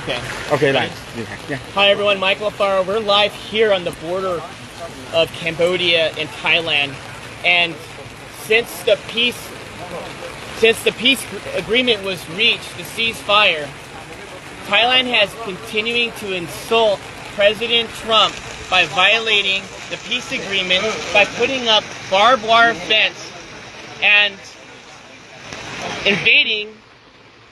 Okay. Okay, right. Yeah. Hi everyone, Michael Alfaro. We're live here on the border of Cambodia and Thailand, and since the peace agreement was reached, the ceasefire, Thailand has continuing to insult President Trump by violating the peace agreement by putting up barbed wire fence and invading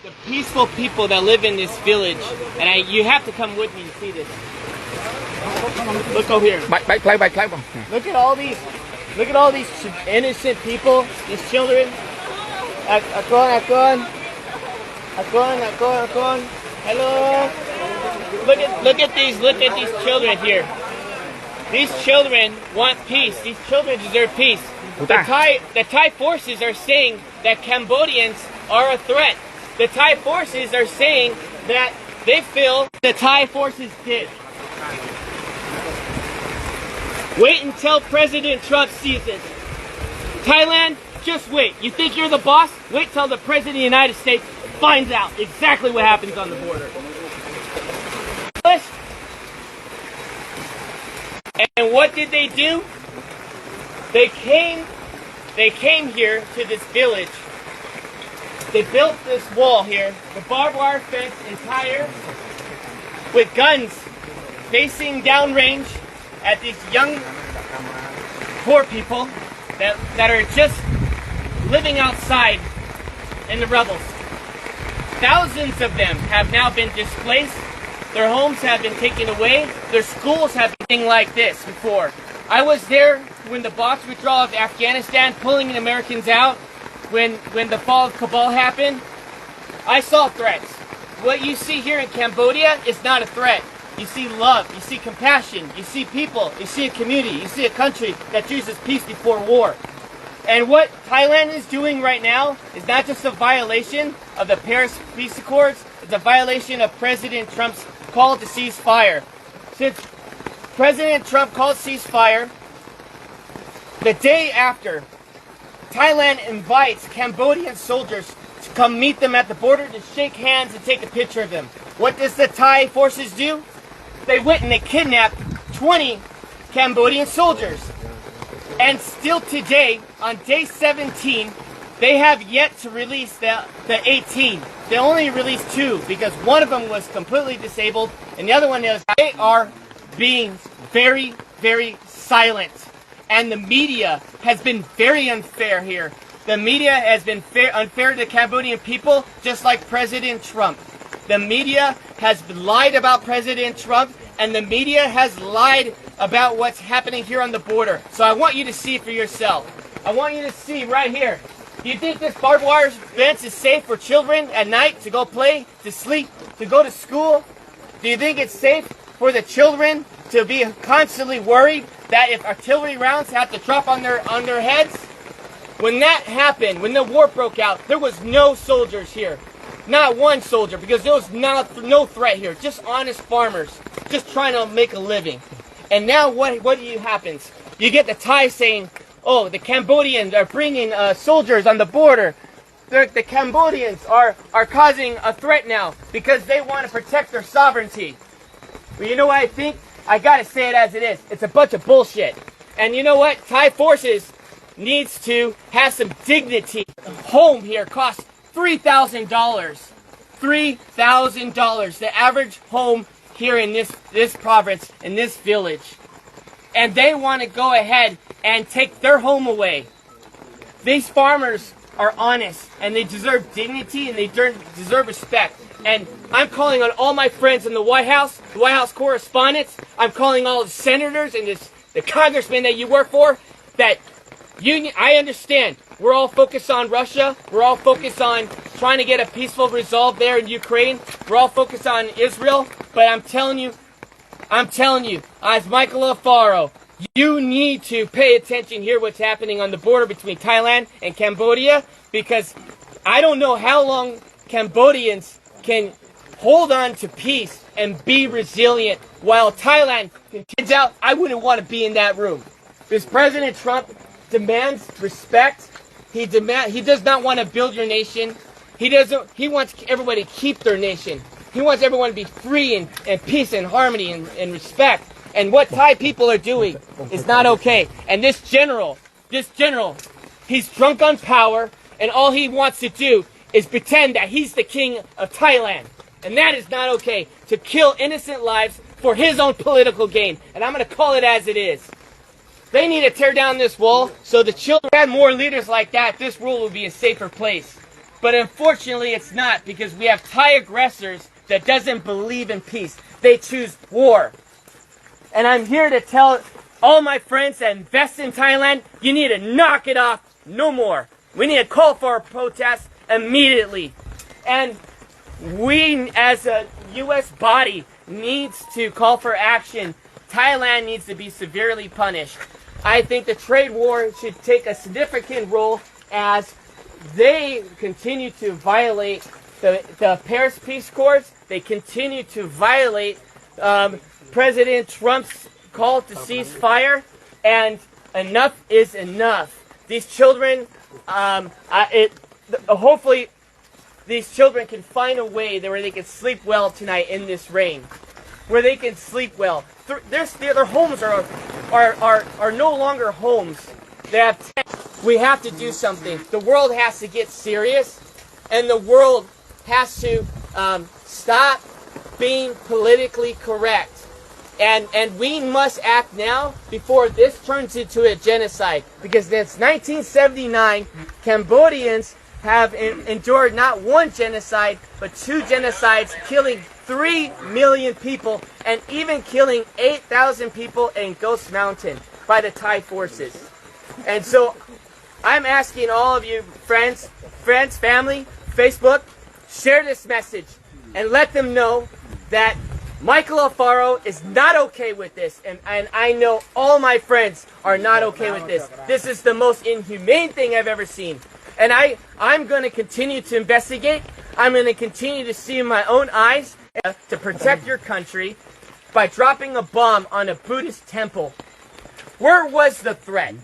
the peaceful people that live in this village. And you have to come with me to see this. Look over here. Look at all these innocent people, these children. Akon. Hello. Look at these children here. These children want peace. These children deserve peace. The Thai forces are saying that Cambodians are a threat. The Thai forces are saying that they feel the Thai forces did. Wait until President Trump sees it. Thailand, just wait. You think you're the boss? Wait till the President of the United States finds out exactly what happens on the border. And what did they do? They came here to this village. They built this wall here, the barbed wire fence entire, with guns facing downrange at these young, poor people that are just living outside in the rubbles. Thousands of them have now been displaced. Their homes have been taken away. Their schools have been like this before. I was there when the Box withdrawal of Afghanistan, pulling the Americans out, when the fall of Kabul happened. I saw threats. What you see here in Cambodia is not a threat. You see love, you see compassion, you see people, you see a community, you see a country that chooses peace before war. And what Thailand is doing right now is not just a violation of the Paris Peace Accords, it's a violation of President Trump's call to cease fire. Since President Trump called ceasefire, the day after, Thailand invites Cambodian soldiers to come meet them at the border to shake hands and take a picture of them. What does the Thai forces do? They went and they kidnapped 20 Cambodian soldiers. And still today, on day 17, they have yet to release the 18. They only released 2 because one of them was completely disabled and the other one is. They are being very, very silent. And the media has been very unfair here. The media has been unfair to the Cambodian people, just like President Trump. The media has lied about President Trump, and the media has lied about what's happening here on the border. So I want you to see for yourself. I want you to see right here. Do you think this barbed wire fence is safe for children at night to go play, to sleep, to go to school? Do you think it's safe for the children to be constantly worried that if artillery rounds have to drop on their heads? When that happened, when the war broke out, there was no soldiers here. Not one soldier, because there was no threat here. Just honest farmers, just trying to make a living. And now what happens? You get the Thai saying, oh, the Cambodians are bringing soldiers on the border. The Cambodians are causing a threat now because they want to protect their sovereignty. But you know what I think? I gotta say it as it is. It's a bunch of bullshit. And you know what? Thai forces needs to have some dignity. A home here costs $3,000. $3,000. The average home here in this province, in this village. And they want to go ahead and take their home away. These farmers are honest, and they deserve dignity, and they deserve respect. And I'm calling on all my friends in the White House correspondents. I'm calling all the senators and the congressmen that you work for. That I understand. We're all focused on Russia. We're all focused on trying to get a peaceful resolve there in Ukraine. We're all focused on Israel. But I'm telling you, as Michael Alfaro, you need to pay attention here what's happening on the border between Thailand and Cambodia, because I don't know how long Cambodians can hold on to peace and be resilient while Thailand continues out. I wouldn't want to be in that room. Because President Trump demands respect. He does not want to build your nation. He wants everybody to keep their nation. He wants everyone to be free and peace and harmony and respect. And what Thai people are doing is not okay. And this general, he's drunk on power, and all he wants to do is pretend that he's the king of Thailand. And that is not okay, to kill innocent lives for his own political gain. And I'm going to call it as it is. They need to tear down this wall so the children had more leaders like that. This world would be a safer place. But unfortunately, it's not, because we have Thai aggressors that doesn't believe in peace. They choose war. And I'm here to tell all my friends that invest in Thailand, you need to knock it off no more. We need to call for a protest immediately. And we, as a U.S. body, needs to call for action. Thailand needs to be severely punished. I think the trade war should take a significant role as they continue to violate the Paris Peace Accords. They continue to violate President Trump's call to cease fire, and enough is enough. These children, hopefully, these children can find a way where they can sleep well tonight in this rain, where they can sleep well. Their homes are no longer homes. They have. We have to do something. The world has to get serious, and the world has to stop being politically correct. And we must act now before this turns into a genocide. Because since 1979, Cambodians have endured not one genocide, but two genocides, killing 3 million people, and even killing 8,000 people in Ghost Mountain by the Thai forces. And so I'm asking all of you, friends, family, Facebook, share this message and let them know that Michael Alfaro is not okay with this, and I know all my friends are not okay with this. This is the most inhumane thing I've ever seen. And I'm going to continue to investigate. I'm going to continue to see in my own eyes to protect your country by dropping a bomb on a Buddhist temple. Where was the threat?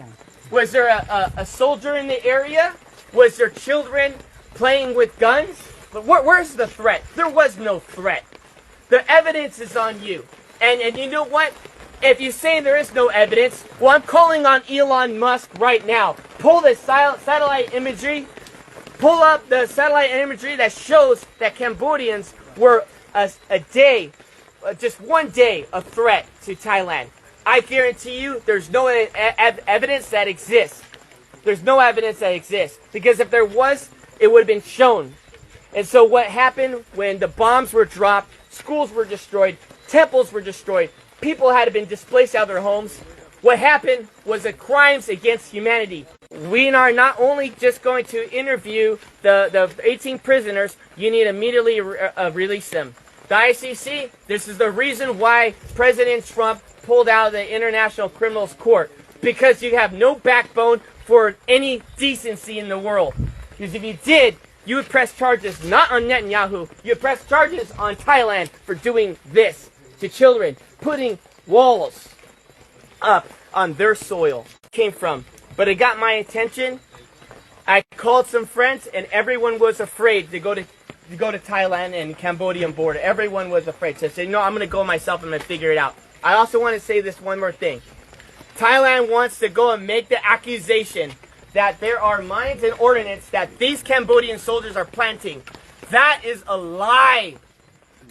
Was there a soldier in the area? Was there children playing with guns? Where's the threat? There was no threat. The evidence is on you. And you know what? If you say there is no evidence, well, I'm calling on Elon Musk right now. Pull the satellite imagery. Pull up the satellite imagery that shows that Cambodians were just one day of threat to Thailand. I guarantee you there's no evidence that exists. There's no evidence that exists. Because if there was, it would have been shown. And so what happened when the bombs were dropped, schools were destroyed, temples were destroyed, people had been displaced out of their homes. What happened was the crimes against humanity. We are not only just going to interview the 18 prisoners, you need to immediately release them. The ICC, this is the reason why President Trump pulled out of the International Criminals Court. Because you have no backbone for any decency in the world. Because if you did, you would press charges not on Netanyahu, you would press charges on Thailand for doing this to children, putting walls up on their soil. Came from. But it got my attention. I called some friends, and everyone was afraid to go to Thailand and Cambodian border. Everyone was afraid. So I said, I'm going to go myself, I'm going to figure it out. I also want to say this one more thing. Thailand wants to go and make the accusation that there are mines and ordnance that these Cambodian soldiers are planting. That is a lie.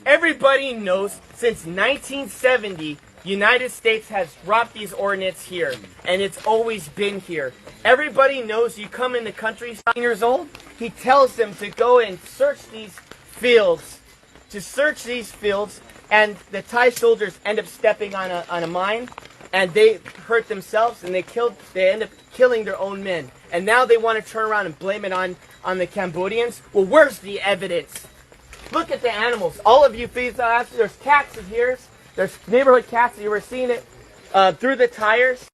Everybody knows since 1970, United States has dropped these ordnance here, and it's always been here. Everybody knows you come in the country 7 years old, he tells them to go and search these fields. And the Thai soldiers end up stepping on a mine, and they hurt themselves, and they end up killing their own men. And now they want to turn around and blame it on the Cambodians. Well, where's the evidence? Look at the animals. All of you feed there's cats in here. There's neighborhood cats. You were seeing it through the tires.